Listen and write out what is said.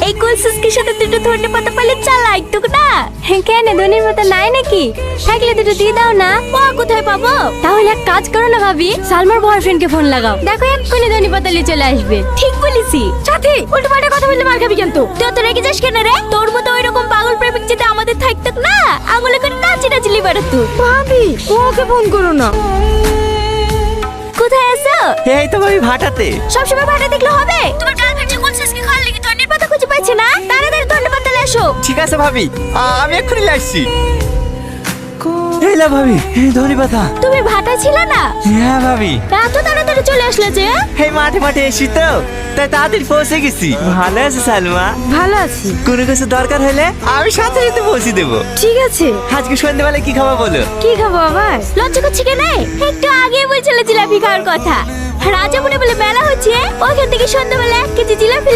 এই কুলসুসকির সাথে দুটো ধনে পাতা পালে চালাই তো না। কেন ধনের পাতা নাই নাকি? থাকলে দুটো দিয়ে দাও না। ও কোথায় পাবো? তাহলে এক কাজ করো না ভাবি, সালমার বয়ফ্রেন্ডকে ফোন লাগাও, দেখো এক্ষুনি ধনে পাতা নিয়ে চলে আসবে। ঠিক বলেছি সাথী, উল্টো পাল্টা কথা বললে মার খাবি কিন্তু। তুই তো রেগে যাস কেন রে? তোর মতো ওইরকম পাগল প্রেমিক যদি আমাদের থাকতো না, আঙুলে করে নাচি নাচলি বেড়াতো। ভাবি ওকে ফোন করো না। কোথায় আছো? এই তো ভাবি ভাটাতে। সবসময় ভাটা দেখলে হবে? তোমার গার্লফ্রেন্ড যে কুলসুসকি খাওয়ার লাগি ধনের পাতা খুঁজে পাচ্ছে না, তাড়াতাড়ি ধনের পাতা নিয়ে এসো। ঠিক আছে ভাবি, আমি এক্ষুনি আসছি। এই লা ভাবি, এই ধনে পাতা। তুমি ভাটা ছিল না? হ্যাঁ ভাবি। এত তাড়াতাড়ি চলে আসলে যে? এই মাঠে মাঠে এসি তো, তাই তাড়াতাড়ি পৌঁছে গেছি। ভালো আছে সালমা? ভালো আছি। কোনো কিছু দরকার হলে আমি সাথে সাথে পৌঁছে দেবো। ঠিক আছে। আজকে সন্ধ্যাবেলা কি খাবো বলো? কি খাবো আবার? লজ্জা করছে কেন? একটু আগে বলছিলে জিলাপি খাওয়ার কথা। রাজা মনে বলে মেলা হচ্ছে, ওখান থেকে সন্ধ্যাবেলা 1 কেজি জিলাপি